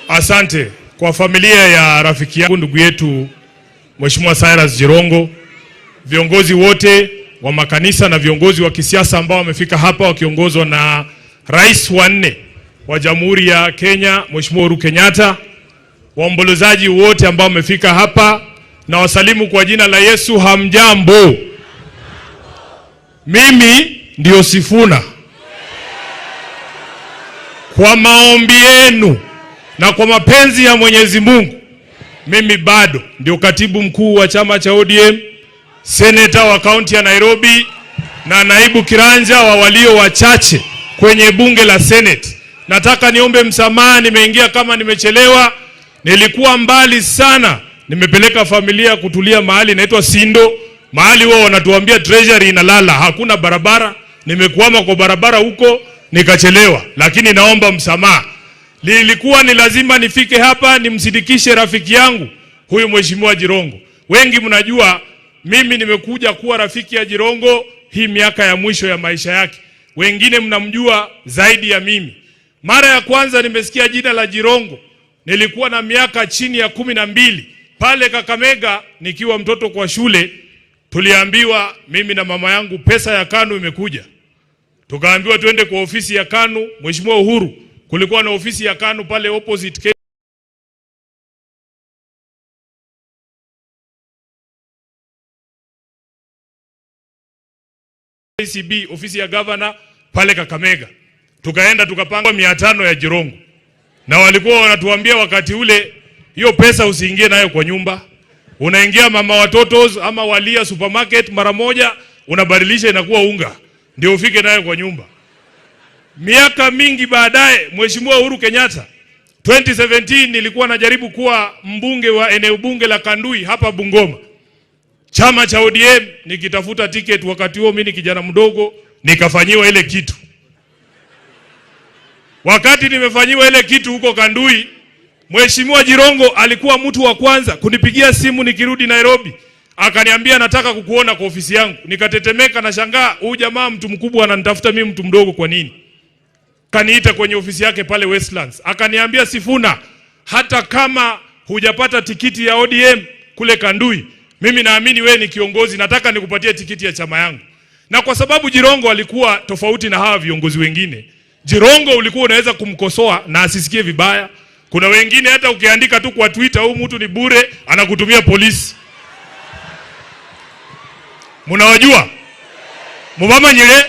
Asante kwa familia ya rafiki yangu ndugu yetu Mheshimiwa Cyrus Jirongo, viongozi wote wa makanisa na viongozi wa kisiasa ambao wamefika hapa wakiongozwa na Rais wa 4 wa Jamhuri ya Kenya Mheshimiwa Uhuru Kenyatta, waombolezaji wote ambao wamefika hapa, na wasalimu kwa jina la Yesu. Hamjambo. Mimi ndio Sifuna. Kwa maombi yenu na kwa mapenzi ya Mwenyezi Mungu, mimi bado ndio katibu mkuu wa chama cha ODM, seneta wa kaunti ya Nairobi na naibu kiranja wa walio wachache kwenye bunge la Senate. Nataka niombe msamaha, nimeingia kama nimechelewa. Nilikuwa mbali sana, nimepeleka familia kutulia mahali inaitwa Sindo, mahali wao wanatuambia treasury inalala, hakuna barabara. Nimekuama kwa barabara huko nikachelewa, lakini naomba msamaha. Lilikuwa ni lazima nifike hapa nimsindikishe rafiki yangu huyu Mheshimiwa Jirongo. Wengi mnajua mimi nimekuja kuwa rafiki ya Jirongo hii miaka ya mwisho ya maisha yake. Wengine mnamjua zaidi ya mimi. Mara ya kwanza nimesikia jina la Jirongo nilikuwa na miaka chini ya 12 pale Kakamega nikiwa mtoto kwa shule. Tuliambiwa mimi na mama yangu pesa ya KANU imekuja. Tukaambiwa twende kwa ofisi ya KANU. Mheshimiwa Uhuru, kulikuwa na ofisi ya KANU pale opposite KCB, ofisi ya governor pale Kakamega. Tukaenda tukapanga 500 ya Jirongo. Na walikuwa wanatuambia wakati ule, hiyo pesa usiingie nayo kwa nyumba. Unaingia mama watoto ama Walia supermarket mara moja, unabadilisha inakuwa unga, ndio ufike nayo kwa nyumba. Miaka mingi baadaye Mheshimiwa Uhuru Kenyatta 2017 nilikuwa najaribu kuwa mbunge wa eneo bunge la Kandui hapa Bungoma. Chama cha ODM nikitafuta ticket, wakati huo mimi kijana mdogo, nikafanyiwa ile kitu. Wakati nimefanyiwa ile kitu huko Kandui, Mheshimiwa Jirongo alikuwa mtu wa kwanza kunipigia simu nikirudi Nairobi. Akaniambia nataka kukuona kwa ofisi yangu. Nikatetemeka na shangaa, huyu jamaa mtu mkubwa ananitafuta mimi mtu mdogo kwa nini? Kaniita kwenye ofisi yake pale Westlands. Akaniambia, Sifuna, hata kama hujapata tikiti ya ODM kule Kandui, mimi naamini wewe ni kiongozi, nataka nikupatie tikiti ya chama yangu. Na kwa sababu Jirongo alikuwa tofauti na hawa viongozi wengine, Jirongo ulikuwa unaweza kumkosoa na asisikie vibaya. Kuna wengine hata ukiandika tu kwa Twitter, huyu mtu ni bure, anakutumia polisi. Mnawajua? Mubama nyile?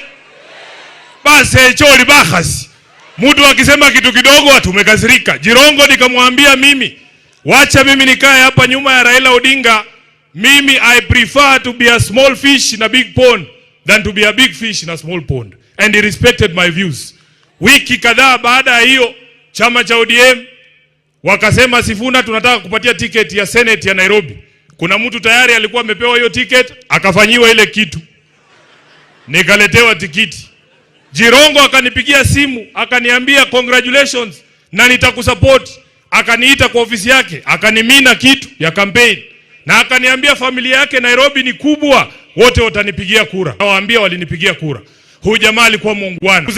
Basi choli bahasi. Mtu akisema kitu kidogo watu umekasirika. Jirongo nikamwambia mimi, wacha mimi nikae hapa nyuma ya Raila Odinga. Mimi I prefer to be a small fish in a big pond than to be a big fish in a small pond. And he respected my views. Wiki kadhaa baada ya hiyo, chama cha ODM wakasema, Sifuna, tunataka kupatia ticket ya Senate ya Nairobi. Kuna mtu tayari alikuwa amepewa hiyo ticket, akafanyiwa ile kitu. Nikaletewa tikiti. Jirongo akanipigia simu, akaniambia congratulations na nitakusupport. Akaniita kwa ofisi yake, akanimina kitu ya campaign. Na akaniambia familia yake Nairobi ni kubwa, wote watanipigia kura. Nawaambia walinipigia kura. Huyu jamaa alikuwa muungwana.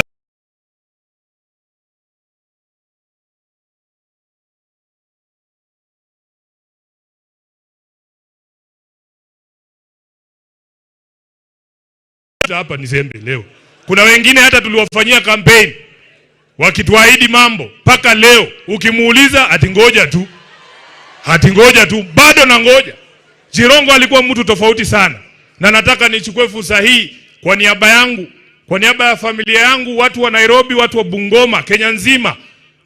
Hapa ni zembe leo. Kuna wengine hata tuliwafanyia campaign wakituahidi mambo, paka leo ukimuuliza ati ngoja tu. Ati ngoja tu, bado na ngoja. Jirongo alikuwa mtu tofauti sana. Na nataka nichukue fursa hii kwa niaba yangu, kwa niaba ya familia yangu, watu wa Nairobi, watu wa Bungoma, Kenya nzima,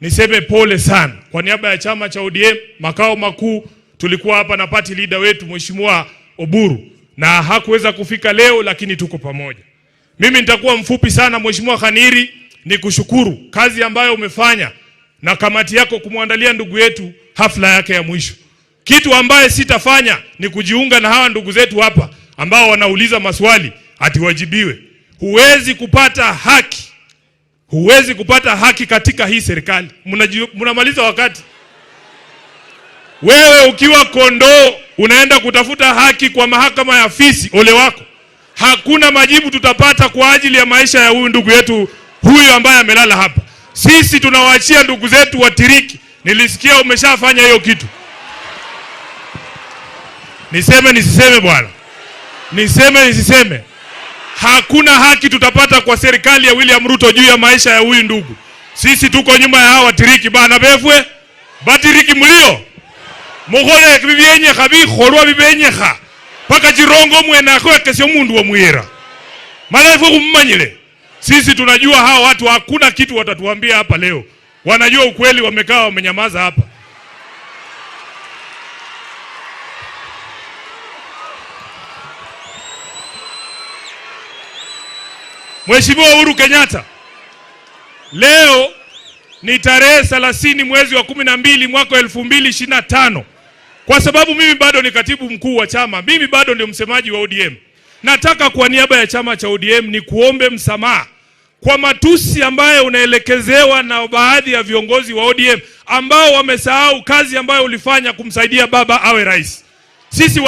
niseme pole sana. Kwa niaba ya chama cha ODM makao makuu, tulikuwa hapa na party leader wetu Mheshimiwa Oburu, na hakuweza kufika leo, lakini tuko pamoja. Mimi nitakuwa mfupi sana. Mheshimiwa Khaniri, ni kushukuru kazi ambayo umefanya na kamati yako kumwandalia ndugu yetu hafla yake ya mwisho. Kitu ambaye sitafanya ni kujiunga na hawa ndugu zetu hapa ambao wanauliza maswali ati wajibiwe. Huwezi kupata haki. Huwezi kupata haki katika hii serikali. Mnamaliza wakati. Wewe ukiwa kondoo unaenda kutafuta haki kwa mahakama ya fisi, ole wako. Hakuna majibu tutapata kwa ajili ya maisha ya huyu ndugu yetu huyu ambaye amelala hapa. Sisi tunawaachia ndugu zetu watiriki Nilisikia umeshafanya hiyo kitu. Niseme nisiseme bwana? Niseme nisiseme? Hakuna haki tutapata kwa serikali ya William Ruto juu ya maisha ya huyu ndugu. Sisi tuko nyuma ya hawa tiriki bana befwe. Batiriki mulio. Mugole bibenye khabi kholwa bibenye kha. Paka chirongo mwena kwa kesho mundu wa muira. Malafu kummanyile. Sisi tunajua hawa watu hakuna kitu watatuambia hapa leo. Wanajua ukweli, wamekaa wamenyamaza hapa. Mheshimiwa Uhuru Kenyatta, leo ni tarehe 30 mwezi wa 12 mwaka 2025. Kwa sababu mimi bado ni katibu mkuu wa chama, mimi bado ndio msemaji wa ODM. Nataka kwa niaba ya chama cha ODM ni kuombe msamaha kwa matusi ambayo unaelekezewa na baadhi ya viongozi wa ODM ambao wamesahau kazi ambayo ulifanya kumsaidia baba awe rais. Sisi